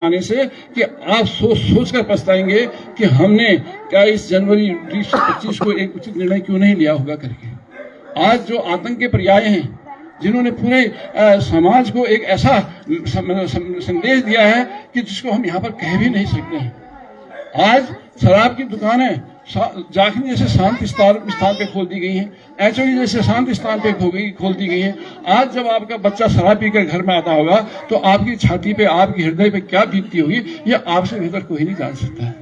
आने से कि आप सोच कर पछताएंगे कि हमने क्या इस जनवरी 2025 को एक उचित निर्णय क्यों नहीं लिया होगा करके। आज जो आतंक के पर्याय हैं, जिन्होंने पूरे समाज को एक ऐसा संदेश दिया है कि जिसको हम यहाँ पर कह भी नहीं सकते हैं। आज शराब की दुकानें जाखनी जैसे शांत स्थान पे खोल दी गई हैं, एचओडी जैसे शांत स्थान पे खोल दी गई है। आज जब आपका बच्चा शराब पीकर घर में आता होगा तो आपकी छाती पे, आपकी हृदय पे क्या बीतती होगी, ये आपसे बेहतर कोई नहीं जान सकता है।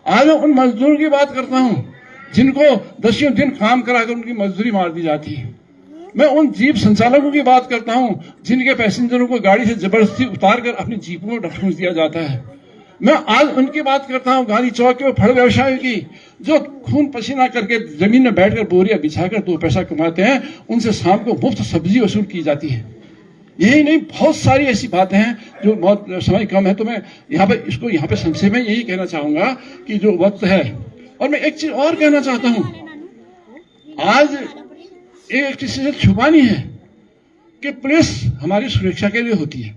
आज मैं उन मजदूरों की बात करता हूँ जिनको 10 दिन काम कराकर उनकी मजदूरी मार दी जाती है। मैं उन जीप संचालकों की बात करता हूँ जिनके पैसेंजरों को गाड़ी से जबरदस्ती उतार कर अपनी जीपों में ठूंस दिया जाता है। मैं आज उनकी बात करता हूँ गांधी चौक के फल व्यवसायियों की, जो खून पसीना करके जमीन में बैठकर बोरियां बिछाकर 2 पैसा कमाते हैं। उनसे शाम को मुफ्त सब्जी वसूल की जाती है। यही नहीं, बहुत सारी ऐसी बातें हैं जो बहुत समय कम है, तो मैं यहाँ पे संक्षेप में यही कहना चाहूंगा कि जो वक्त है। और मैं एक चीज और कहना चाहता हूँ, आज एक चीज से छुपानी है कि पुलिस हमारी सुरक्षा के लिए होती है,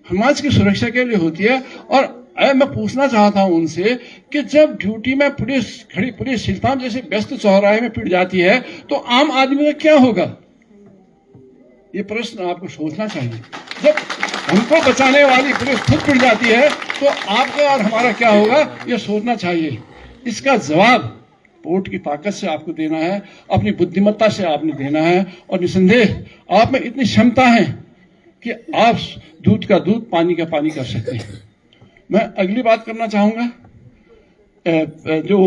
समाज की सुरक्षा के लिए होती है। और मैं पूछना चाहता हूं उनसे कि जब ड्यूटी में पुलिस शिल्पाम जैसे व्यस्त चौराहे में पिट जाती है तो आम आदमी का क्या होगा? ये प्रश्न आपको सोचना चाहिए। जब हमको बचाने वाली पुलिस खुद पिट जाती है तो आपका और हमारा क्या होगा, ये सोचना चाहिए। इसका जवाब वोट की ताकत से आपको देना है, अपनी बुद्धिमत्ता से आपने देना है। और निसंदेह आप में इतनी क्षमता है कि आप दूध का दूध, पानी का पानी कर सकते हैं। मैं अगली बात करना चाहूंगा, जो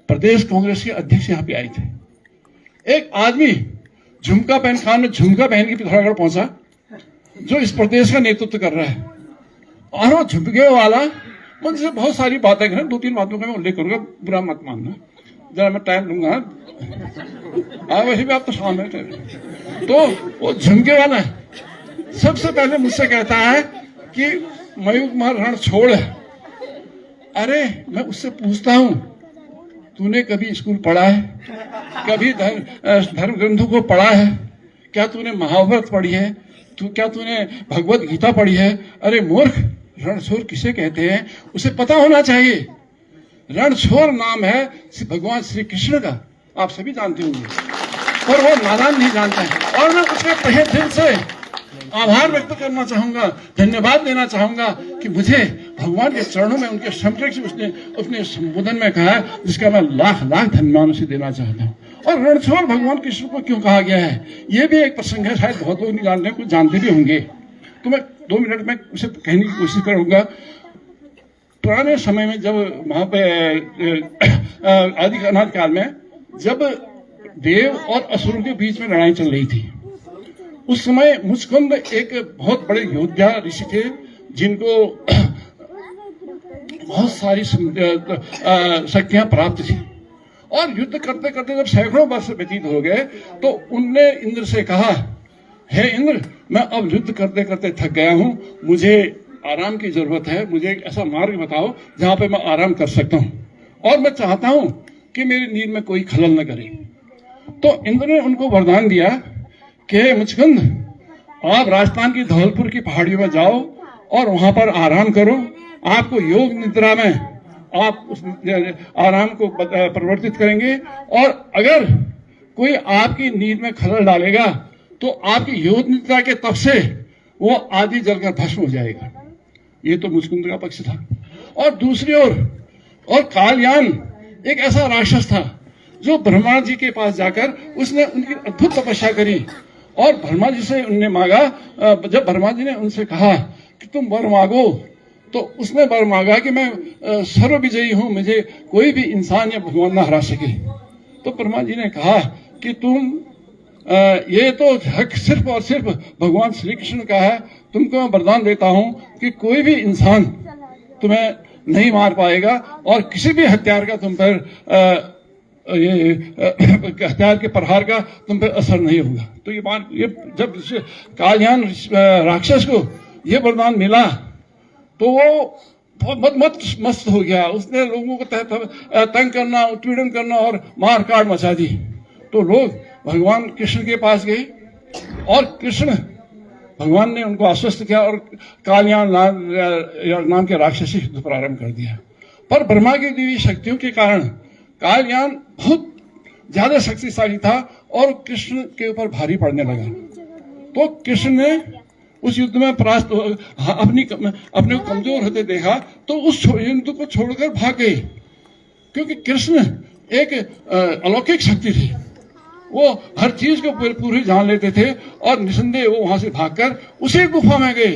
प्रदेश कांग्रेस के अध्यक्ष यहाँ पे आए थे, एक आदमी झुमका पहन, खान में झुमका पहन के पिथौरागढ़ पहुंचा, जो इस प्रदेश का नेतृत्व कर रहा है। और वो झुमके वाला मुझसे बहुत सारी बातें करें, 2-3 बातों का मैं उल्लेख करूंगा, बुरा मत मानना, जरा मैं टाइम लूंगा। वैसे भी आप तो सामने थे। तो वो झुमके वाला सबसे पहले मुझसे कहता है कि मयूर कुमार रणछोड़ है। अरे मैं उससे पूछता हूं, तूने कभी स्कूल पढ़ा है? कभी धर्म ग्रंथों को पढ़ा है? क्या तूने महाभारत पढ़ी है? क्या तूने भगवत गीता पढ़ी है? अरे मूर्ख, रणछोड़ किसे कहते हैं उसे पता होना चाहिए। रणछोड़ नाम है भगवान श्री कृष्ण का, आप सभी जानते होंगे, पर वो नादान नहीं जानता है। और मैं उसके तहे दिल से आभार व्यक्त करना चाहूंगा, धन्यवाद देना चाहूंगा कि मुझे भगवान के चरणों में उनके समकक्ष उसने अपने संबोधन में कहा, जिसका मैं लाख लाख धन्यवाद उसे देना चाहता हूँ। और रणछोड़ भगवान कृष्ण को क्यों कहा गया है, ये भी एक प्रसंग है, शायद बहुत लोग नहीं जानते, कुछ जानते भी होंगे। तो मैं 2 मिनट में उसे कहने की कोशिश करूंगा। पुराने समय में जब वहां पे आदि अनाथ काल में जब देव और असुरों के बीच में लड़ाई चल रही थी, उस समय मुचकुंद एक बहुत बड़े योद्धा ऋषि थे, जिनको बहुत सारी शक्तियां प्राप्त थी। और युद्ध करते करते जब सैकड़ों वर्ष व्यतीत हो गए तो उनने इंद्र से कहा, हे इंद्र, मैं अब युद्ध करते करते थक गया हूं, मुझे आराम की जरूरत है, मुझे एक ऐसा मार्ग बताओ जहां पे मैं आराम कर सकता हूं, और मैं चाहता हूं कि मेरी नींद में कोई खलल न करे। तो इंद्र ने उनको वरदान दिया कि मुचकुंद, आप राजस्थान की धौलपुर की पहाड़ियों में जाओ और वहां पर आराम करो। आपको योग निद्रा में आप उस आराम को परिवर्तित करेंगे, और अगर कोई आपकी नींद में खलल डालेगा तो आपकी योग निद्रा के तप से वो आदि जलकर भस्म हो जाएगा। ये तो मुचकुंद का पक्ष था। और दूसरी ओर और कालयान एक ऐसा राक्षस था जो ब्रह्मा जी के पास जाकर उसने उनकी अद्भुत तपस्या करी, और ब्रह्मा जी से उनने मांगा, जब ब्रह्मा जी ने उनसे कहा कि तुम वर मांगो, तो उसने वर मांगा कि मैं सर्वविजयी हूं, मुझे कोई भी इंसान या भगवान न हरा सके। तो ब्रह्मा जी ने कहा कि तुम ये तो हक सिर्फ और सिर्फ भगवान श्री कृष्ण का है, तुमको मैं वरदान देता हूं कि कोई भी इंसान तुम्हें नहीं मार पाएगा और किसी भी हथियार का तुम पर हथियार के प्रहार का तुम पर असर नहीं होगा। तो ये जब कालयान राक्षस को ये वरदान मिला तो वो बहुत मस्त हो गया। उसने लोगों को तंग करना, उत्पीड़न करना और मार काट मचा दी। तो लोग भगवान कृष्ण के पास गए और कृष्ण भगवान ने उनको आश्वस्त किया और कालयान नाम के राक्षसी युद्ध प्रारंभ कर दिया। पर ब्रह्मा की देवी शक्तियों के कारण कालयान बहुत ज्यादा शक्तिशाली था और कृष्ण के ऊपर भारी पड़ने लगा। तो कृष्ण ने उस युद्ध में परास्त अपने को कमजोर होते देखा तो उस युद्ध को छोड़कर भाग गए, क्योंकि कृष्ण एक अलौकिक शक्ति थी। वो हर चीज को पूरी जान लेते थे और निसंदेह वो वहां से भागकर उसी गुफा में गए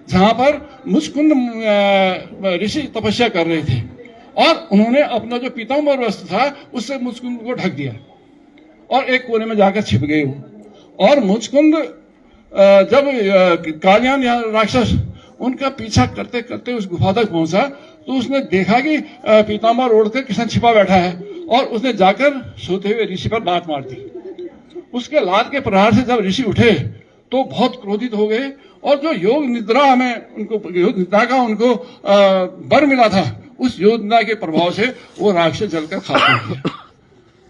जहां पर मुचकुंद ऋषि तपस्या कर रहे थे, और उन्होंने अपना जो पीताम्बर वस्त्र था उससे मुचकुंद को ढक दिया और एक कोने में जाकर छिप गए वो। और मुचकुंद जब कालयान या राक्षस उनका पीछा करते करते उस गुफा तक पहुंचा तो उसने देखा कि पीताम्बर ओढ़कर किसान छिपा बैठा है, और उसने जाकर सोते हुए ऋषि पर लात मार दी। उसके लात के प्रहार से जब ऋषि उठे तो बहुत क्रोधित हो गए, और जो योग निद्रा में उनको योग निद्रा का उनको बर मिला था उस योग निद्रा के प्रभाव से वो राक्षस जलकर खाते थे।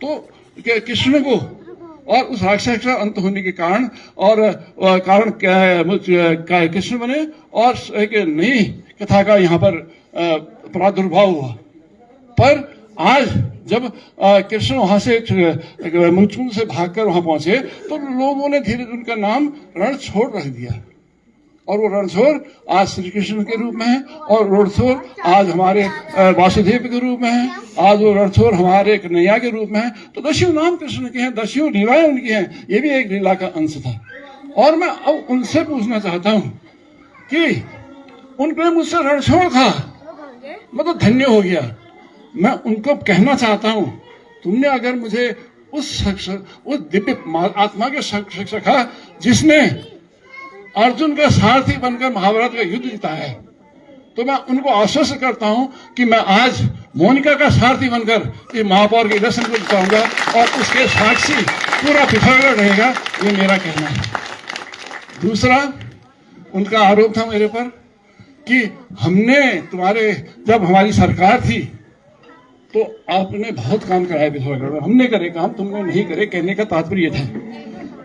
तो कृष्ण को और उस राक्षस का अंत होने के कारण कारण क्या है, कृष्ण बने और एक नई कथा का यहाँ पर प्रादुर्भाव हुआ। पर आज जब कृष्ण वहां से मुचकुंद से भागकर वहां पहुंचे तो लोगों ने धीरे उनका नाम रणछोड़ रख दिया, और वो रणछोड़ आज श्री कृष्ण के रूप में है, और रणछोड़ आज हमारे वासुदेव के रूप में है, आज वो रणछोड़ हमारे कन्हैया के रूप में है। तो दस्यु नाम कृष्ण के हैं, दस्यु लीलाएं उनकी हैं, ये भी एक लीला का अंश था। और मैं अब उनसे पूछना चाहता हूं कि उनके मुझसे रणछोड़ खा मैं तो धन्य हो गया। मैं उनको कहना चाहता हूं, तुमने अगर मुझे उस दिव्य आत्मा के सखा जिसने अर्जुन का सारथी बनकर महाभारत का युद्ध जीता है, तो मैं उनको आश्वस्त करता हूं कि मैं आज मोनिका का सारथी बनकर ये महापौर के इलेक्शन को जिताऊंगा, और उसके साक्षी पूरा पिथौरागढ़ रहेगा, ये मेरा कहना है। दूसरा, उनका आरोप था मेरे पर कि हमने जब हमारी सरकार थी तो आपने बहुत काम कराया पिथौरागढ़ में, हमने करे काम, तुमने नहीं करे, कहने का तात्पर्य था।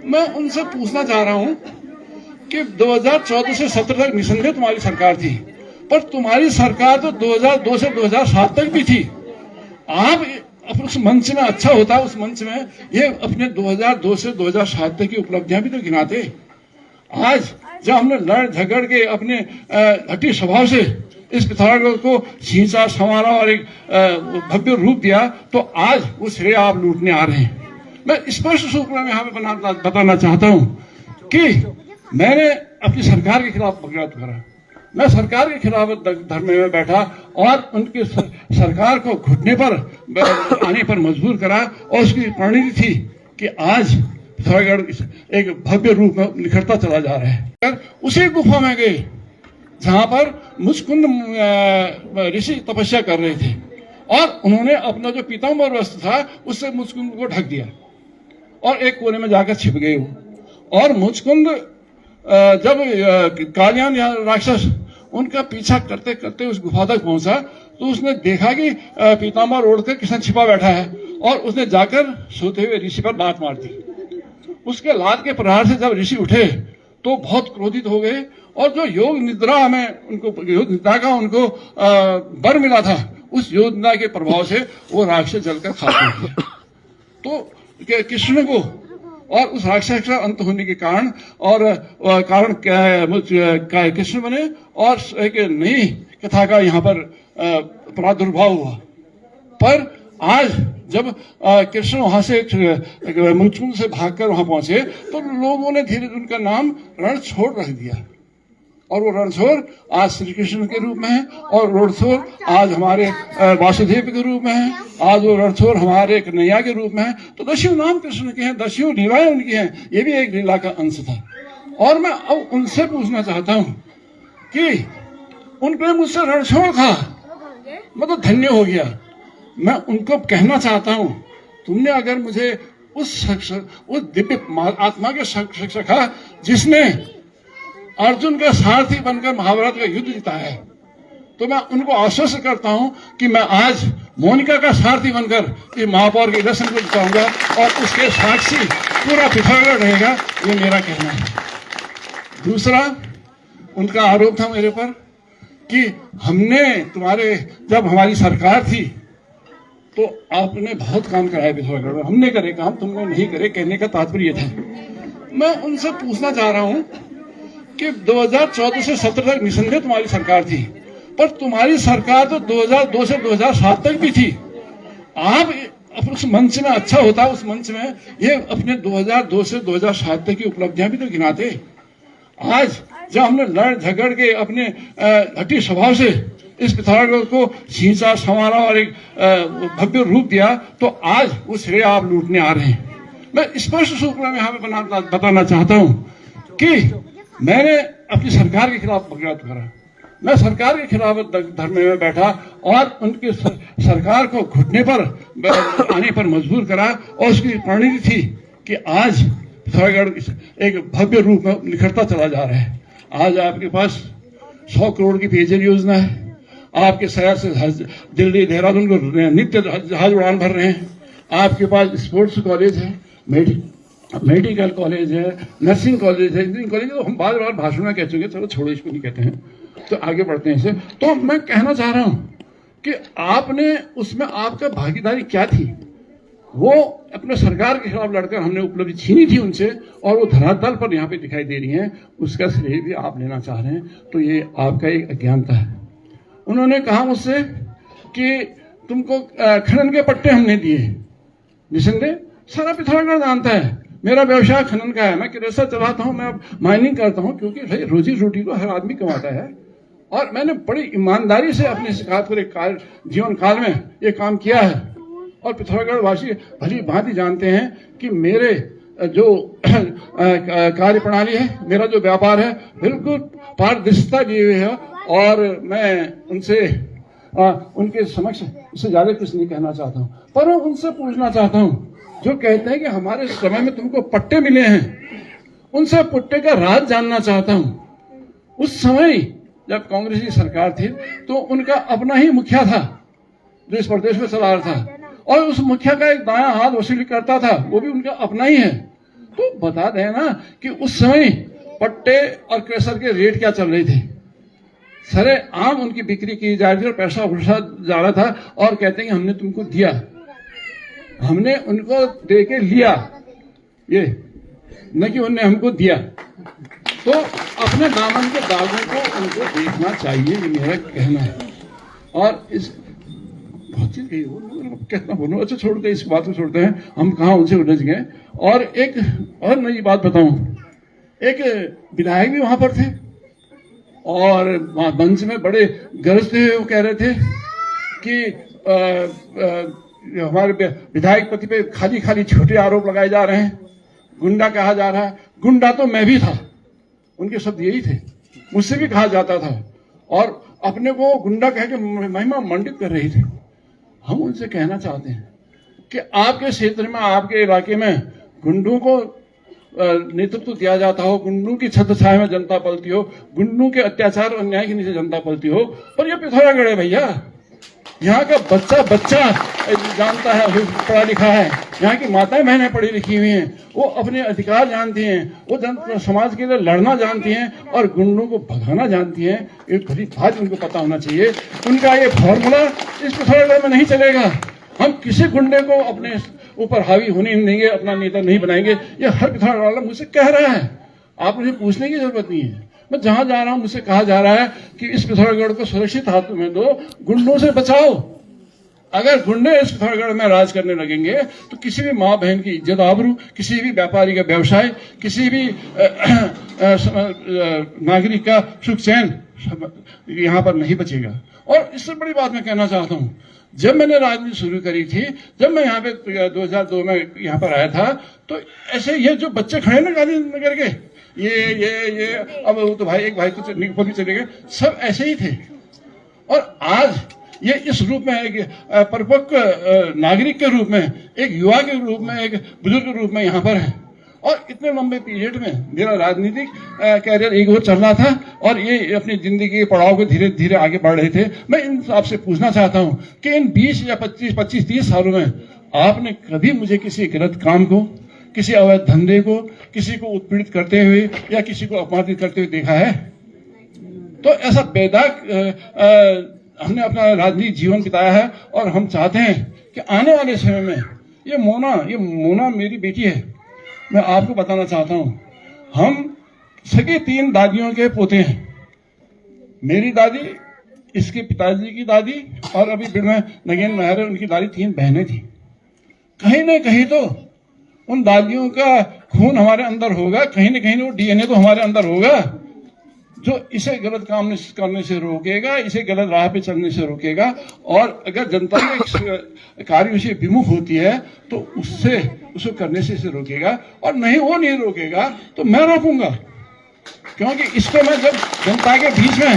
मैं उनसे पूछना चाह रहा हूं कि 2014 से 17 तक निसंदेह तुम्हारी सरकार थी, पर तुम्हारी सरकार तो 2002 से 2007 तक भी थी। आप उस मंच में अच्छा होता, उस मंच में ये अपने 2002 से 2007 तक की उपलब्धियां भी तो गिनाते। आज जब हमने लड़ झगड़ के अपने हठी स्वभाव से इस पिथौरागढ़ को सींचा संवारा और एक भव्य रूप दिया, तो आज वो श्रेय आप लूटने आ रहे हैं। मैं स्पष्ट रूप में यहाँ पे बताना चाहता हूँ कि मैंने अपनी सरकार के खिलाफ बगावत करा, मैं सरकार के खिलाफ धरने में बैठा और उनकी सरकार को घुटने पर आने पर मजबूर करा, और उसकी परिणति थी कि आज पिथौरागढ़ एक भव्य रूप में निखरता चला जा रहा है। उसी गुफा में गए जहां पर मुचकुंद ऋषि तपस्या कर रहे थे, और उन्होंने अपना जो पीताम्बर वस्त्र था उससे मुचकुंद को ढक दिया और एक कोने में जाकर छिप गए वो। और मुचकुंद जब कालयान या राक्षस उनका पीछा करते करते उस गुफा तक पहुंचा तो उसने देखा कि पीताम्बर ओढ़कर किसान छिपा बैठा है, और उसने जाकर सोते हुए ऋषि पर लात मार दी। उसके लात के प्रहार से जब ऋषि उठे तो बहुत क्रोधित हो गए, और जो योग निद्रा में उनको योग निद्रा का उनको बर मिला था उस योग निद्रा के प्रभाव से वो राक्षस जलकर खाते थे। तो कृष्ण को और उस राक्षस का अंत होने के कारण कारण क्या है, कृष्ण बने और एक नई कथा का यहाँ पर प्रादुर्भाव हुआ। पर आज जब कृष्ण वहां से मुचकुंद से भागकर वहां पहुंचे तो लोगों ने धीरे उनका नाम रणछोड़ रख दिया, और वो रणछोड़ आज श्री कृष्ण के रूप में है, और रणछोड़ आज हमारे वासुदेव के रूप में है, आज वो रणछोड़ हमारे कन्हैया के रूप में है। तो दस्यु नाम कृष्ण के हैं, दस्यु लीलाएं उनकी हैं, ये भी एक लीला का अंश था। और मैं अब उनसे पूछना चाहता हूं कि उनके मुझसे रणछोड़ खा मैं तो धन्य हो गया। मैं उनको कहना चाहता हूं, तुमने अगर मुझे उस दिव्य आत्मा के सखा जिसने अर्जुन का सारथी बनकर महाभारत का युद्ध जीता है, तो मैं उनको आश्वस्त करता हूं कि मैं आज मोनिका का सारथी बनकर ये महापौर के इलेक्शन को जिताऊंगा, और उसके साक्षी पूरा पिथौरागढ़ रहेगा, ये मेरा कहना है। दूसरा, उनका आरोप था मेरे पर कि हमने जब हमारी सरकार थी तो आपने बहुत काम कराया पिथौरागढ़ में, हमने करे काम, तुमने नहीं करे, कहने का तात्पर्य था। मैं उनसे पूछना चाह रहा हूं कि 2014 से 17 तक निसंदेह तुम्हारी सरकार थी, पर तुम्हारी सरकार तो 2002 से 2007 तक भी थी। आप उस मंच में, अच्छा होता उस मंच में ये अपने 2002 से 2007 तक की उपलब्धियां भी तो गिनाते। आज जब हमने लड़ झगड़ के अपने हठी स्वभाव से इस पिथौरागढ़ को सींचा, संवारा और एक भव्य रूप दिया, तो आज वो श्रेय आप लूटने आ रहे हैं। मैं स्पष्ट रूप में यहाँ पे बताना चाहता हूँ कि मैंने अपनी सरकार के खिलाफ बगावत करा, मैं सरकार के खिलाफ धरने में बैठा और उनकी सरकार को घुटने पर आने पर मजबूर करा, और उसकी परिणति थी कि आज पिथौरागढ़ एक भव्य रूप में निखरता चला जा रहा है। आज आपके पास 100 करोड़ की पेयजल योजना है, आपके शहर से दिल्ली देहरादून को नित्य जहाज उड़ान भर रहे हैं, आपके पास स्पोर्ट्स कॉलेज है, मेडिकल कॉलेज है, नर्सिंग कॉलेज है, इंजीनियरिंग कॉलेज। तो हम बार बार भाषण में कह चुके, चलो छोड़ो, इसको नहीं कहते हैं, तो आगे बढ़ते हैं इसे। तो मैं कहना चाह रहा हूं कि आपने उसमें आपका भागीदारी क्या थी? वो अपने सरकार के खिलाफ लड़कर हमने उपलब्धि छीनी थी उनसे, और वो धरातल पर यहाँ पे दिखाई दे रही हैं, उसका श्रेय भी आप लेना चाह रहे हैं, तो ये आपका एक अज्ञानता है। उन्होंने कहा मुझसे कि तुमको खनन के पट्टे हमने दिए। निसंदेह सारा पिथौरागढ़ जानता है मेरा व्यवसाय खनन का है, मैं क्रेशर चलाता हूँ, मैं माइनिंग करता हूँ, क्योंकि भाई रोजी रोटी को हर आदमी कमाता है, और मैंने बड़ी ईमानदारी से अपने जीवन काल में ये काम किया है। और पिथौरागढ़ वासी भली भांति जानते हैं कि मेरे जो कार्य प्रणाली है, मेरा जो व्यापार है, बिल्कुल पारदर्शिता लिए हुए है, और मैं उनसे उनके समक्ष उससे ज्यादा कुछ नहीं कहना चाहता हूँ। पर उनसे पूछना चाहता हूँ जो कहते हैं कि हमारे समय में तुमको पट्टे मिले हैं, उनसे पट्टे का राज जानना चाहता हूँ। उस समय जब कांग्रेस की सरकार थी तो उनका अपना ही मुखिया था जो इस प्रदेश में चला रहा था, और उस मुखिया का एक दायां हाथ वसूली करता था, वो भी उनका अपना ही है। तो बता दें ना कि उस समय पट्टे और क्रेशर के रेट क्या चल रहे थे। सरे आम उनकी बिक्री की जा रही थी और पैसा उड़सा जा रहा था, और कहते हैं कि हमने तुमको दिया, हमने उनको दे के लिया, ये न कि उन्होंने हमको दिया। तो अपने दामन के दागों को उनको देखना चाहिए, ये मेरा कहना है। और इस बहुत चीज कही कितना बोलूं, अच्छा छोड़ते इस बात को छोड़ते हैं, हम कहाँ उनसे उलझ गए। और एक और नई बात बताऊं, एक विधायक भी वहां पर थे और मंच में बड़े गरजते हुए वो कह रहे थे कि हमारे विधायक पति पे खाली खाली छोटे आरोप लगाए जा रहे हैं, गुंडा कहा जा रहा है। गुंडा तो मैं भी था, उनके शब्द यही थे, मुझसे भी कहा जाता था, और अपने को गुंडा कह के महिमा मंडित कर रही थी। हम उनसे कहना चाहते हैं कि आपके क्षेत्र में, आपके इलाके में गुंडों को नेतृत्व दिया जाता हो, गुंडों की छत्र छाया में जनता पलती हो, गुंडों के अत्याचार और अन्याय के नीचे जनता पलती हो, पर यह पिथौरागढ़ है भैया। यहाँ का बच्चा बच्चा जानता है, पढ़ा लिखा है, यहाँ की माताएं बहनें पढ़ी लिखी हुई हैं, वो अपने अधिकार जानती हैं, वो समाज के लिए लड़ना जानती हैं और गुंडों को भगाना जानती हैं। एक भली बात उनको पता होना चाहिए। उनका ये फॉर्मूला इस पिथौरागढ़ में नहीं चलेगा। हम किसी गुंडे को अपने ऊपर हावी होने नहीं देंगे, अपना नेता नहीं बनाएंगे। ये हर पिथौरागढ़ वाला मुझसे कह रहा है, आप मुझे पूछने की जरूरत नहीं है। मैं जहां जा रहा हूं मुझसे कहा जा रहा है कि इस पिथौरागढ़ को सुरक्षित हाथों में दो, गुंडों से बचाओ। अगर गुंडे इस पिथौरागढ़ में राज करने लगेंगे तो किसी भी माँ बहन की इज्जत आबरू, किसी भी व्यापारी का व्यवसाय, किसी भी नागरिक का सुख चैन यहाँ पर नहीं बचेगा। और इससे बड़ी बात मैं कहना चाहता हूँ, जब मैंने राजनीति शुरू करी थी, जब मैं यहाँ पे 2002 में यहाँ पर आया था, तो ऐसे ये जो बच्चे खड़े ना गांधीनगर के, ये अब तो भाई एक भाई तो चले गए, सब ऐसे ही थे। और आज ये इस रूप में एक परिपक्व नागरिक के रूप में, एक युवा के रूप में, एक बुजुर्ग के रूप में यहाँ पर है। और इतने लंबे पीरियड में मेरा राजनीतिक कैरियर एक ओर चल रहा था और ये अपनी जिंदगी के पड़ाव को धीरे धीरे आगे बढ़ रहे थे। मैं इन आपसे पूछना चाहता हूँ कि इन 20 या 25-30 सालों में आपने कभी मुझे किसी गलत काम को, किसी अवैध धंधे को, किसी को उत्पीड़ित करते हुए या किसी को अपमानित करते हुए देखा है? तो ऐसा बेदाग हमने अपना राजनीतिक जीवन बिताया है और हम चाहते हैं कि आने वाले समय में ये मोना मेरी बेटी है। मैं आपको बताना चाहता हूं, हम सगे 3 दादियों के पोते हैं। मेरी दादी, इसके पिताजी की दादी और अभी बिरना नगेन महर उनकी दादी, 3 बहनें थी। कहीं ना कहीं तो उन दादियों का खून हमारे अंदर होगा, कहीं ना कहीं वो डीएनए तो हमारे अंदर होगा जो इसे गलत काम करने से रोकेगा, इसे गलत राह पे चलने से रोकेगा। और अगर जनता के कार्यों से विमुख होती है तो उसको करने से इसे रोकेगा, और नहीं वो नहीं रोकेगा तो मैं रोकूंगा। क्योंकि इसको मैं जब जनता के बीच में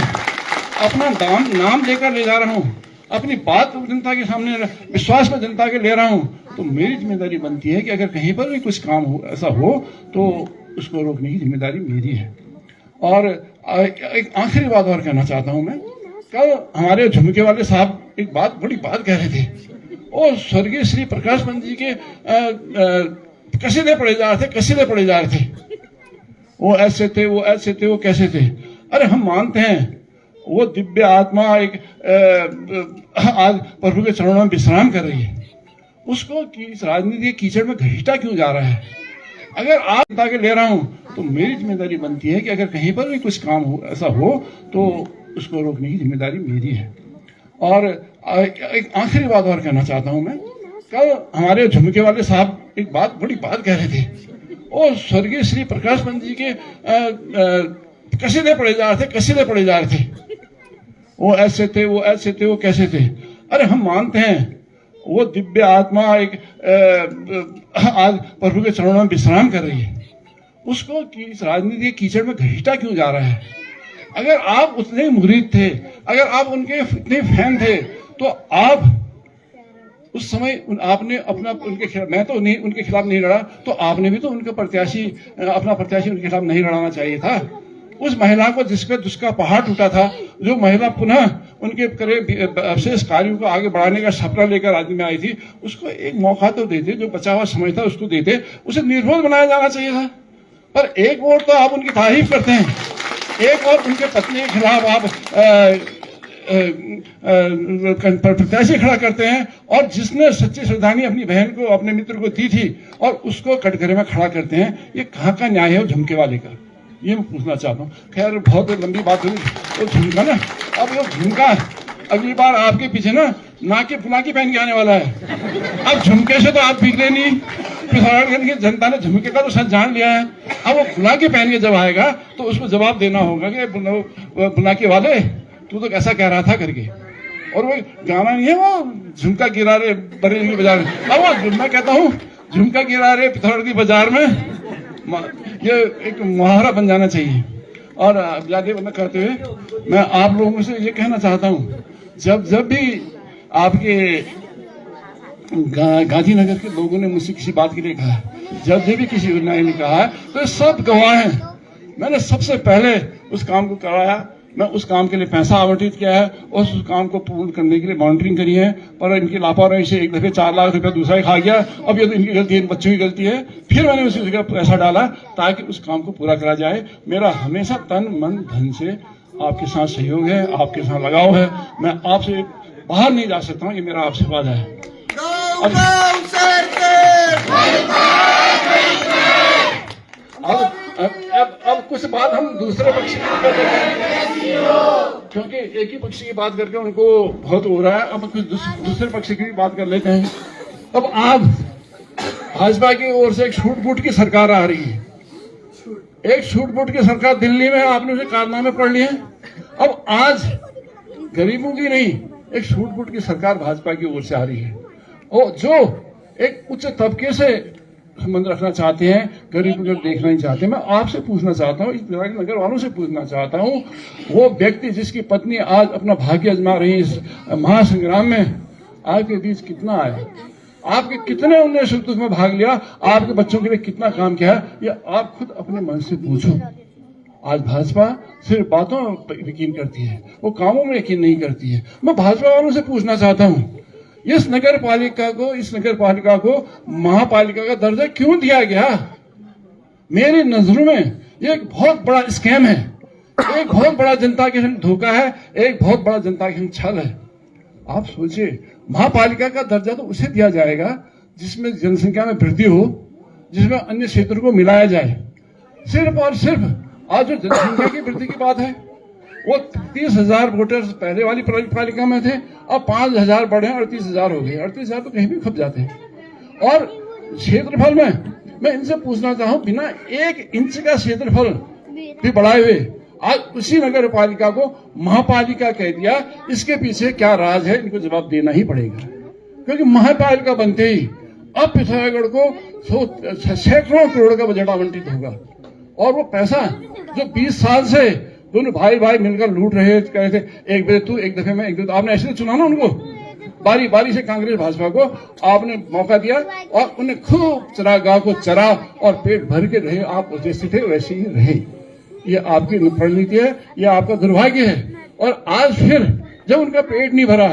अपना नाम लेकर ले जा रहा हूं, अपनी बात जनता के सामने विश्वास में जनता के ले रहा हूं, तो मेरी जिम्मेदारी बनती है कि अगर कहीं पर भी कुछ काम ऐसा हो तो उसको रोकने की जिम्मेदारी मेरी है। और एक आखिरी बात और कहना चाहता हूं मैं। कल हमारे झुमके वाले साहब एक बड़ी बात कह रहे थे। वो स्वर्गीय श्री प्रकाश पंत जी के कसीदे पढ़े जा रहे थे। वो ऐसे थे, वो कैसे थे। अरे हम मानते हैं वो दिव्य आत्मा एक आज प्रभु के चरणों में विश्राम कर रही है। उसको इस राजनीति के कीचड़ में घसीटा क्यों जा रहा है? अगर आप जनता के ले रहा हूं तो मेरी जिम्मेदारी बनती है कि अगर कहीं पर भी कुछ काम ऐसा हो तो उसको रोकने की जिम्मेदारी मेरी है। और एक आखिरी बात और कहना चाहता हूं मैं। कल हमारे झुमके वाले साहब एक बड़ी बात कह रहे थे। वो स्वर्गीय श्री प्रकाश पंत जी के कसीदे पढ़े जा रहे थे। वो ऐसे थे, वो कैसे थे। अरे हम मानते हैं वो दिव्य आत्मा एक आज प्रभु के चरणों में विश्राम कर रही है। उसको इस राजनीति के कीचड़ में घसीटा क्यों जा रहा है? अगर आप उतने मुरीद थे, अगर आप उनके इतने फैन थे, तो आप उस समय आपने उनके खिलाफ, मैं तो नहीं उनके खिलाफ नहीं लड़ा, तो आपने भी तो अपना प्रत्याशी उनके खिलाफ नहीं लड़ाना चाहिए था। उस महिला को जिसका पहाड़ टूटा था, जो महिला पुनः उनके अवशेष कार्यों को आगे बढ़ाने का सपना लेकर राज्य में आई थी, उसको एक मौका तो देते, जो बचा हुआ समय था उसको देते, उसे निर्विरोध बनाया जाना चाहिए था। पर एक वोट तो आप उनकी तारीफ करते हैं, एक और उनके पत्नी के खिलाफ आप प्रत्याशी खड़ा करते हैं, और जिसने सच्ची श्रद्धांजलि अपनी बहन को, अपने मित्र को दी थी, और उसको कटघरे में खड़ा करते हैं। ये कहाँ का न्याय है झुमके वाले का? ये मैं पूछना चाहता हूँ। खैर बहुत लंबी बात हुई। तो झुमका ना, अब वो झुमका अगली बार आपके पीछे ना नाकी पहन के आने वाला है। अब झुमके से तो आप बिगड़े नहीं, पिथौरागढ़ की जनता ने झुमके का तो सच जान लिया है। अब वो बुलाके पहन के जब आएगा तो उसको जवाब देना होगा कि बुलाके वाले तू तो कैसा कह रहा था करके। और वो गाना नहीं है वो झुमका गिरा रे बरेली की बाजार में। अब वो मैं कहता हूँ झुमका गिरा रे पिथौरागढ़ की बाजार में, ये एक मुहावरा बन जाना चाहिए। और ज्यादा बंद करते हुए मैं आप लोगों से ये कहना चाहता हूँ, जब भी आपके गांधीनगर के लोगों ने मुझसे किसी बात के लिए कहा है, जब भी किसी निर्णय ने कहा है, तो ये सब गवाह हैं। मैंने सबसे पहले उस काम को कराया, मैं उस काम के लिए पैसा आवंटित किया है, और उस काम को पूर्ण करने के लिए मॉनिटरिंग करी है। पर इनकी लापरवाही से एक दफे 4 लाख रुपया दूसरा ही खा गया। अब ये तो इनकी गलती है, इन बच्चों की गलती है। फिर मैंने उसी जगह पैसा डाला ताकि उस काम को पूरा करा जाए। मेरा हमेशा तन मन धन से आपके साथ सहयोग है, आपके साथ लगाव है। मैं आपसे बाहर नहीं जा सकता हूँ, ये मेरा आपसे वादा है। अब कुछ बात हम दूसरे पक्ष की कर रहे हैं, क्योंकि एक ही पक्ष की बात करके उनको बहुत हो रहा है। अब कुछ दूसरे पक्ष की भी बात कर लेते हैं। अब आज भाजपा की ओर से एक छूट-बूट की सरकार आ रही है। एक छूट-बूट की सरकार दिल्ली में, आपने उसे कारनामे पढ़ लिए। अब आज गरीबों की नहीं, एक छूट-बूट की सरकार भाजपा की ओर से आ रही है, और जो एक उच्च तबके से संबंध रखना चाहते हैं, गरीब को देखना नहीं चाहते। मैं आपसे पूछना चाहता हूँ, इस नगर वालों से पूछना चाहता हूँ, वो व्यक्ति जिसकी पत्नी आज अपना भाग्य आजमा रही इस महासंग्राम में, आपके बीच कितना आया, आपके कितने उन्होंने सुख दुख में भाग लिया, आपके बच्चों के लिए कितना काम किया, ये आप खुद अपने मन से पूछो। आज भाजपा सिर्फ बातों में यकीन करती है, वो कामों में यकीन नहीं करती है। मैं भाजपा वालों से पूछना चाहता हूँ इस नगर पालिका को महापालिका का दर्जा क्यों दिया गया? मेरी नजरों में ये एक बहुत बड़ा स्कैम है, एक बहुत बड़ा जनता के संग धोखा है, एक बहुत बड़ा जनता के संग छल है। आप सोचिए, महापालिका का दर्जा तो उसे दिया जाएगा जिसमें जनसंख्या में वृद्धि हो, जिसमें अन्य क्षेत्रों को मिलाया जाए। सिर्फ और सिर्फ आज जो जनसंख्या की वृद्धि की बात है, वो 30,000 वोटर्स पहले वाली पालिका में थे, अब 5,000 बढ़े 38,000 हो गए। 38,000 तो कहीं भी खप जाते हैं। और क्षेत्रफल में मैं इनसे पूछना चाहूं, बिना 1 इंच का क्षेत्रफल भी बढ़ाए हुए आज उसी नगर पालिका को महापालिका कह दिया। इसके पीछे क्या राज है, इनको जवाब देना ही पड़ेगा। क्योंकि महापालिका बनते ही अब पिथौरागढ़ को सैकड़ों करोड़ का बजट आवंटित होगा, और वो पैसा जो 20 साल से दोनों भाई मिलकर लूट रहे थे, एक बजे तू एक दफे में एक दफे, आपने ऐसे चुना ना उनको, बारी बारी से कांग्रेस भाजपा को आपने मौका दिया और उन्हें खूब चरागाह को चरा और पेट भर के रहे। आप जैसे थे वैसे ही रहे। ये आपकी रणनीति है, ये आपका दुर्भाग्य है। और आज फिर जब उनका पेट नहीं भरा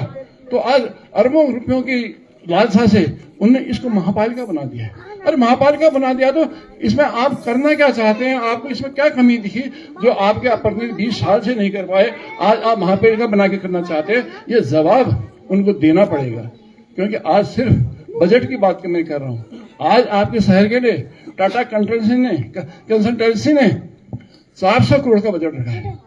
तो आज अरबों रुपयों की लालसा से उन्होंने इसको महापालिका बना दिया। अरे महापालिका बना दिया तो इसमें आप करना क्या चाहते हैं? आपको इसमें क्या कमी दिखी जो आपके प्रतिनिधि 20 साल से नहीं कर पाए, आज आप महापालिका बना के करना चाहते हैं? ये जवाब उनको देना पड़ेगा। क्योंकि आज सिर्फ बजट की बात मैं कर रहा हूँ, आज आपके शहर के लिए टाटा कंसल्टेंसी ने 400 करोड़ का बजट रखा है।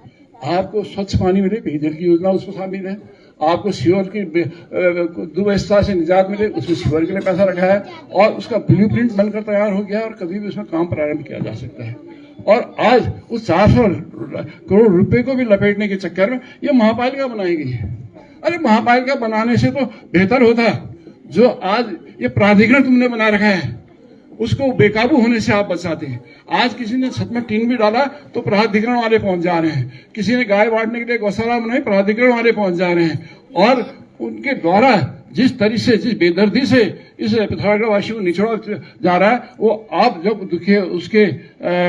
आपको स्वच्छ पानी मिले, पेयजल की योजना उसमें शामिल है। आपको सीवर की दुर्व्यवस्था से निजात मिले, उसमें सीवर के लिए पैसा रखा है, और उसका ब्लूप्रिंट बनकर तैयार हो गया और कभी भी उसमें काम प्रारंभ किया जा सकता है। और आज उस 400 करोड़ रुपए को भी लपेटने के चक्कर में ये महापालिका बनाई गई है। अरे महापालिका बनाने से तो बेहतर होता जो आज ये प्राधिकरण तुमने बना रखा है, उसको बेकाबू होने से आप बचाते हैं। आज किसी ने छत में टीन भी डाला तो प्राधिकरण वाले पहुंच जा रहे हैं, किसी ने गाय बांटने के लिए गौशाला बनाई, प्राधिकरण वाले पहुंच जा रहे हैं। और उनके द्वारा जिस तरीके से, जिस बेदर्दी से इस पिथौरागढ़ वासी को निचोड़ा जा रहा है, वो आप जब दुखी उसके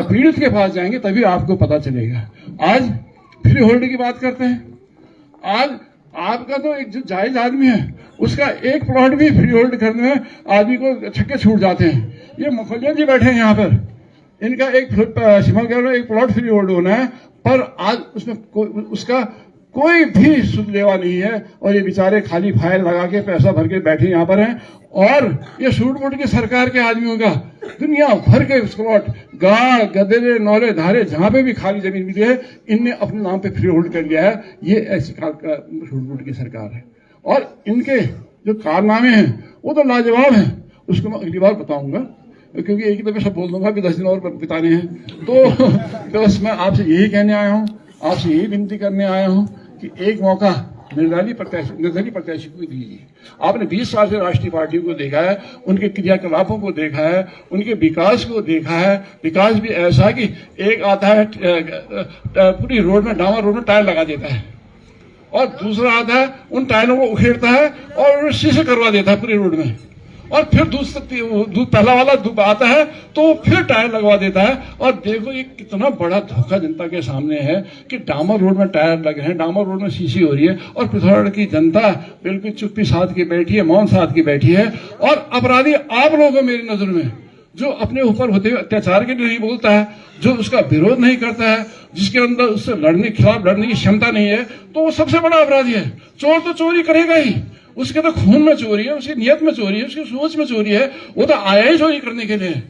पीड़ित के पास जाएंगे तभी आपको पता चलेगा। आज फ्री होल्ड की बात करते हैं। आज आपका तो एक जो जायज आदमी है उसका एक प्लॉट भी फ्री होल्ड करने में आदमी को छक्के छूट जाते हैं। ये मुखर्जी जी बैठे हैं यहाँ पर, इनका एक सिमलगढ़ में एक प्लॉट फ्री होल्ड होना है, पर आज उसमें उसका कोई भी सुध लेवा नहीं है, और ये बेचारे खाली फाइल लगा के पैसा भर के बैठे यहाँ पर हैं। और ये सूट-बूट की सरकार के आदमियों का दुनिया भर के प्लॉट, गाड़ गदेरे नौरे धारे जहां पे भी खाली जमीन मिली है, इनने अपने नाम पे फ्री होल्ड कर लिया है। ये ऐसी सूट-बूट की सरकार है, और इनके जो कारनामे हैं वो तो लाजवाब हैं। उसको मैं अगली बार बताऊंगा, क्योंकि एक ही दफे सब बोल दूंगा कि 10 दिन और बिताने हैं। तो बस मैं आपसे यही कहने आया हूँ, आपसे यही विनती करने आया हूँ कि एक मौका निर्दलीय प्रत्याशी को दीजिए। आपने 20 साल से राष्ट्रीय पार्टियों को देखा है, उनके क्रियाकलापों को देखा है, उनके विकास को देखा है। विकास भी ऐसा कि एक आता है पूरी रोड में, डामर रोड में टायर लगा देता है, और दूसरा आता है उन टायरों को उखेड़ता है और शीशे करवा देता है पूरी रोड में, और फिर दूध पहला वाला दूध आता है तो फिर टायर लगवा देता है। और देखो ये कितना बड़ा धोखा जनता के सामने है कि डामर रोड में टायर लगे हैं, डामर रोड में शीशी हो रही है, और पिथौरागढ़ की जनता बिल्कुल चुप्पी साध के बैठी है, मौन साध के बैठी है। और अपराधी आप लोग हो मेरी नजर में, जो अपने ऊपर होते हुए अत्याचार के लिए नहीं बोलता है, जो उसका विरोध नहीं करता है, जिसके अंदर उससे खिलाफ लड़ने की क्षमता नहीं है, तो वो सबसे बड़ा अपराधी है। चोर तो चोरी करेगा ही, उसके तो खून में चोरी है, उसकी नियत में चोरी है, उसकी सोच में चोरी है, वो तो आया ही चोरी करने के लिए।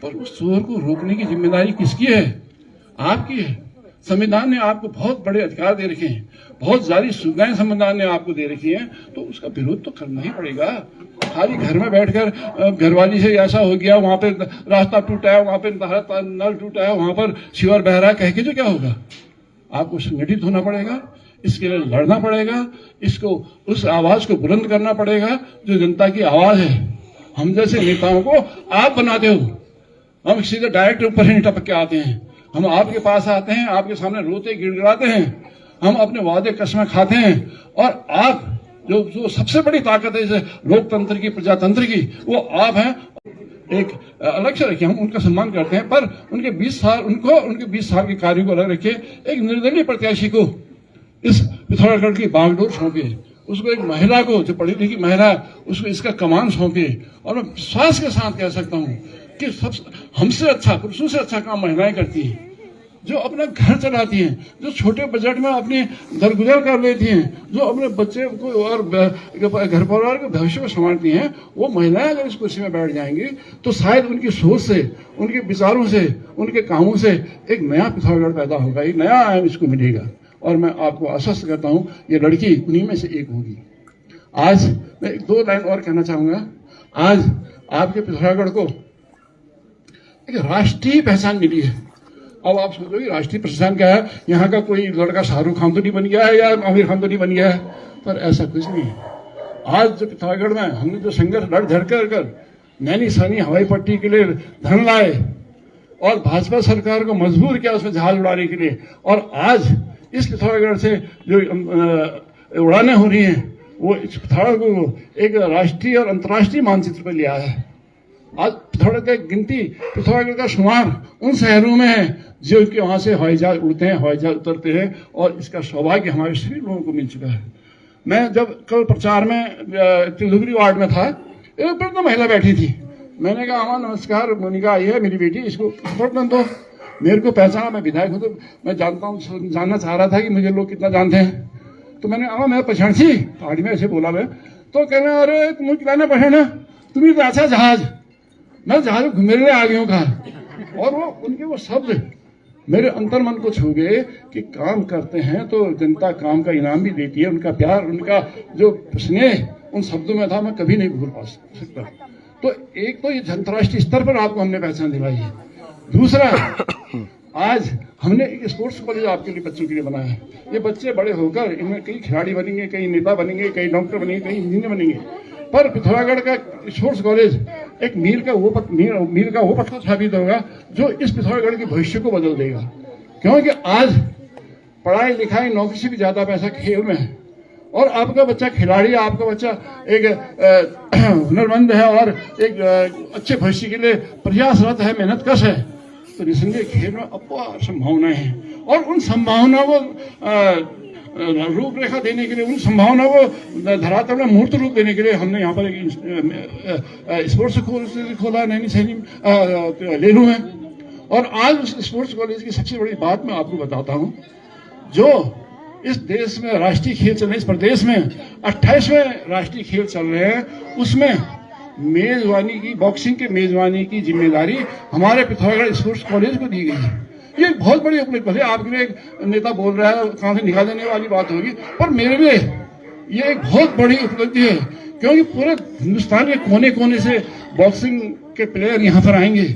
पर उस चोर को रोकने की जिम्मेदारी किसकी है? आपकी है। संविधान ने आपको बहुत बड़े अधिकार दे रखे हैं, बहुत सारी सुविधाएं संविधान ने आपको दे रखी हैं, तो उसका विरोध तो करना ही पड़ेगा। खाली घर में बैठकर घरवाली से ऐसा हो गया, वहां पे रास्ता टूटा है, वहां पे नल टूटा है, वहां पर सीवर बह रहा है कह के जो क्या होगा? आपको संगठित होना पड़ेगा, इसके लिए लड़ना पड़ेगा, इसको उस आवाज को बुलंद करना पड़ेगा जो जनता की आवाज है। हम जैसे नेताओं को आप बनाते हो, हम सीधे डायरेक्ट ऊपर ही टपक के आते हैं। हम आपके पास आते हैं, आपके सामने रोते गिड़गिड़ाते हैं, हम अपने वादे कसमें खाते हैं, और आप जो सबसे बड़ी ताकत है जैसे लोकतंत्र की, प्रजातंत्र की, वो आप हैं। एक अलग से रखिए, हम उनका सम्मान करते हैं, पर उनके 20 साल के कार्यों को अलग रखिए। एक निर्दलीय प्रत्याशी को इस पिथौरागढ़ की बागडोर सौंपिए, उसको एक महिला को, जो पढ़ी लिखी महिला, उसको इसका कमान सौंपे। और मैं विश्वास के साथ कह सकता हूँ कि सब हमसे अच्छा, पुरुषों से अच्छा काम महिलाएं करती हैं, जो अपना घर चलाती हैं, जो छोटे बजट में अपनी दरगुजर कर लेती हैं, जो अपने बच्चे को और घर परिवार के भविष्य को संभालती हैं, वो महिलाएं अगर इस कुर्सी में बैठ जाएंगी तो शायद उनकी सोच से, उनके विचारों से, उनके कामों से एक नया पिथौरागढ़ पैदा होगा, एक नया आयाम इसको मिलेगा। और मैं आपको आश्वस्त करता हूँ ये लड़की उन्हीं में से एक होगी। आज मैं 2 लाइन और कहना चाहूंगा। आज आपके पिथौरागढ़ को एक राष्ट्रीय पहचान मिली है। अब आप सोचोगे राष्ट्रीय पहचान क्या है, यहाँ का कोई लड़का शाहरुख खान तो नहीं बन गया है या आमिर खान तो नहीं बन गया है, पर ऐसा कुछ नहीं है। आज जो पिथौरागढ़ में हमने जो संघर्ष लड़ झड़ कर नैनी सानी हवाई पट्टी के लिए धन लाए और भाजपा सरकार को मजबूर किया उसमें जहाज उड़ाने के लिए, और आज इस पिथौरागढ़ से जो उड़ानें हो रही हैं वो इस पिथौरागढ़ को एक राष्ट्रीय और अंतर्राष्ट्रीय मानचित्र पर लिया है। आज पिथौरागढ़ की गिनती, पिथौरागढ़ का शुमार उन शहरों में है जो कि वहां से हवाई जहाज उड़ते हैं, हवाई जहाज उतरते हैं, और इसका सौभाग्य हमारे सभी लोगों को मिल चुका है। मैं जब कल प्रचार में तिलुगरी वार्ड में था, एक पर तो महिला बैठी थी। मैंने कहा अम्मा नमस्कार, मोनिका आई है मेरी बेटी, इसको स्पोर्ट दो। मेरे को पहचाना, मैं विधायक हूँ तो मैं जानता हूँ, जानना चाह रहा था कि मुझे लोग कितना जानते हैं। तो मैंने अम्मा मैं पहचान थी, पहाड़ी में ऐसे बोला मैं, तो कहना अरे तुम कितना पहचाना, तुम्हें तो अच्छा जहाज, मैं जहाज घुमेरने आ गई कहा। और वो उनके वो शब्द मेरे अंतर मन को छू गए कि काम करते हैं तो जनता काम का इनाम भी देती है। उनका प्यार, उनका जो स्नेह उन शब्दों में था, मैं कभी नहीं भूल पा सकता। तो एक तो ये अंतर्राष्ट्रीय स्तर पर आपको हमने पहचान दिलाई है। दूसरा, आज हमने एक स्पोर्ट्स कॉलेज आपके लिए, बच्चों के लिए बनाया है। ये बच्चे बड़े होकर इनमें कई खिलाड़ी बनेंगे, कई नेता बनेंगे, कई डॉक्टर बनेंगे, कई इंजीनियर बनेंगे। पर पिथौरागढ़ का स्पोर्ट्स कॉलेज एक मील का वो पत्थर साबित होगा जो इस पिथौरागढ़ के भविष्य को बदल देगा। क्योंकि आज पढ़ाई लिखाई नौकरी से भी ज्यादा पैसा खेल में है, और आपका बच्चा खिलाड़ी, आपका बच्चा एक हुनरमंद है और एक अच्छे भविष्य के लिए प्रयासरत है, मेहनतकश है, तो निसंदेह खेल में अपार संभावनाएं हैं। और उन संभावनाओं को रूपरेखा देने के लिए, उन संभावनाओं को धरातल में मूर्त रूप देने के लिए हमने यहाँ पर एक स्पोर्ट्स खोला नैनी सैनी लेलू में। और आज उस स्पोर्ट्स कॉलेज की सबसे बड़ी बात मैं आपको बताता हूँ, जो इस देश में राष्ट्रीय खेल चल रहे हैं, इस प्रदेश में 28वें राष्ट्रीय खेल चल रहे हैं, उसमें मेजबानी की, बॉक्सिंग के मेजबानी की जिम्मेदारी हमारे पिथौरागढ़ स्पोर्ट्स कॉलेज को दी गई है। ये एक बहुत बड़ी उपलब्धि है। आपके लिए एक नेता बोल रहा है, कहां से निकाल देने वाली बात होगी, पर मेरे लिए ये एक बहुत बड़ी उपलब्धि है, क्योंकि पूरे हिंदुस्तान के कोने कोने से बॉक्सिंग के प्लेयर यहाँ पर आएंगे।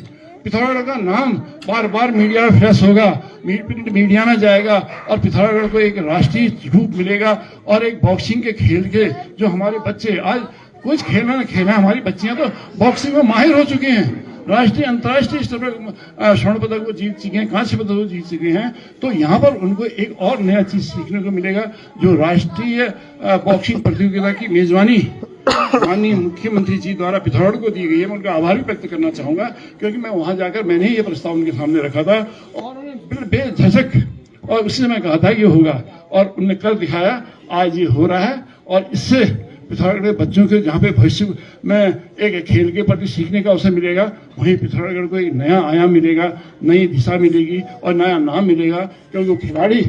पिथौरागढ़ का नाम बार बार मीडिया में फ्लैश होगा, मीडिया में जाएगा, और पिथौरागढ़ को एक राष्ट्रीय रूप मिलेगा। और एक बॉक्सिंग के खेल के जो हमारे बच्चे आज कुछ खेलना न खेलना, हमारी बच्चियां तो बॉक्सिंग में माहिर हो चुकी हैं, राष्ट्रीय अंतर्राष्ट्रीय स्तर पर स्वर्ण पदक को जीत चुके हैं, कांस्य पदक को जीत चुके हैं। तो यहाँ पर उनको एक और नया चीज सीखने को मिलेगा, जो राष्ट्रीय बॉक्सिंग प्रतियोगिता की मेजबानी माननीय मुख्यमंत्री जी द्वारा पिथौरागढ़ को दी गई है। मैं उनका आभार भी व्यक्त करना चाहूंगा, क्योंकि मैं वहां जाकर मैंने ही ये प्रस्ताव उनके सामने रखा था और उन्होंने बेझिझक और उससे मैं कहा था ये होगा, और उन्होंने कर दिखाया। आज ये हो रहा है, और इससे पिथौरागढ़ के बच्चों के जहाँ पे भविष्य में एक खेल के प्रति सीखने का अवसर मिलेगा, वहीं पिथौरागढ़ को एक नया आयाम मिलेगा, नई दिशा मिलेगी और नया नाम मिलेगा। क्योंकि वो खिलाड़ी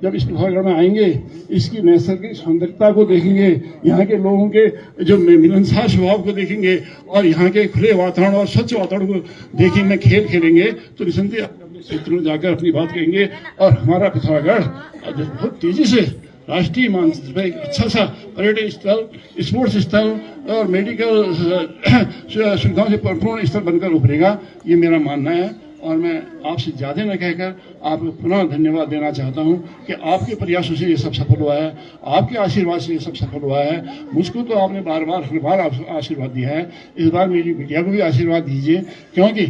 जब इस पिथौरागढ़ में आएंगे, इसकी नैसर्गिक सौंदर्यता को देखेंगे, यहाँ के लोगों के जो मिलनसार स्वभाव को देखेंगे, और यहाँ के खुले वातावरण और स्वच्छ वातावरण को देखेंगे, खेल खेलेंगे, तो निसंदेह अपने क्षेत्र में जाकर अपनी बात कहेंगे। और हमारा पिथौरागढ़ बहुत तेजी से राष्ट्रीय मानचित्र पर एक अच्छा सा पर्यटन स्थल, स्पोर्ट्स स्थल और मेडिकल सुविधाओं से परिपूर्ण स्थल बनकर उभरेगा, ये मेरा मानना है। और मैं आपसे ज्यादा न कहकर आपको पुनः धन्यवाद देना चाहता हूं कि आपके प्रयासों से ये सब सफल हुआ है, आपके आशीर्वाद से ये सब सफल हुआ है। मुझको तो आपने बार बार हर बार आशीर्वाद दिया है, इस बार मेरी मीडिया को भी आशीर्वाद दीजिए, क्योंकि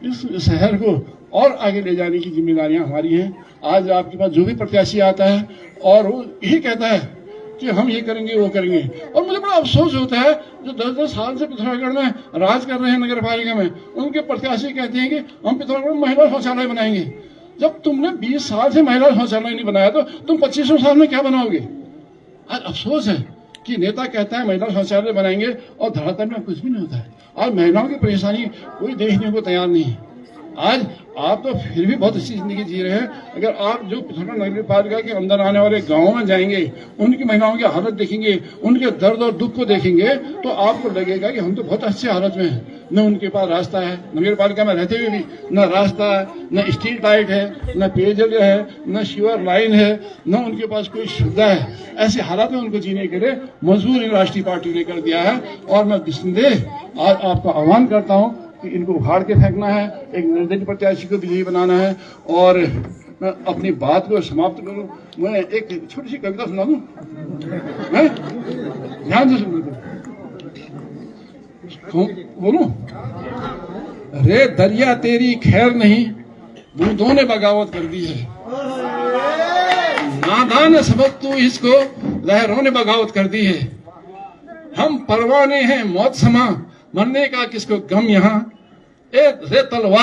इस शहर को और आगे ले जाने की जिम्मेदारियां हमारी हैं। आज आपके पास जो भी प्रत्याशी आता है और वो यही कहता है कि हम ये करेंगे वो करेंगे, और मुझे बड़ा अफसोस होता है जो 10-10 साल से पिथौरागढ़ में राज कर रहे हैं नगर पालिका में, उनके प्रत्याशी कहते हैं कि हम पिथौरागढ़ में महिला शौचालय बनाएंगे। जब तुमने 20 साल से महिला शौचालय नहीं बनाया तो तुम 25वें साल में क्या बनाओगे? आज अफसोस है कि नेता कहता है महिला शौचालय बनाएंगे और धरातल में कुछ भी नहीं होता है। और महिलाओं की परेशानी कोई देखने को तैयार नहीं है। आज आप तो फिर भी बहुत अच्छी जिंदगी जी रहे हैं। अगर आप जो पिथौरागढ़ नगर पालिका के अंदर आने वाले गाँव में जाएंगे, उनकी महिलाओं की हालत देखेंगे, उनके दर्द और दुख को देखेंगे, तो आपको लगेगा कि हम तो बहुत अच्छी हालत में हैं। न उनके पास रास्ता है, नगर पालिका में रहते हुए भी न रास्ता है, न स्ट्रीट लाइट है, न पेयजल है, न सीवर लाइन है, न उनके पास कोई सुविधा है। ऐसे हालात में उनको जीने के लिए मजबूर राष्ट्रीय पार्टी ने कर दिया है। और मैं निस्संदेह आज आपको आह्वान करता हूँ कि इनको उखाड़ के फेंकना है, एक निर्दलीय प्रत्याशी को विजयी बनाना है। और मैं अपनी बात को समाप्त करूं, मैं एक छोटी सी कविता सुना दूं, ध्यान से सुनो। बोलूं? रे दरिया तेरी खैर नहीं, बूंदों ने बगावत कर दी है। नादान सबक तू इसको, लहरों ने बगावत कर दी है। हम परवाने हैं मौत समा, मरने का किसको गम यहाँ। रे तलवार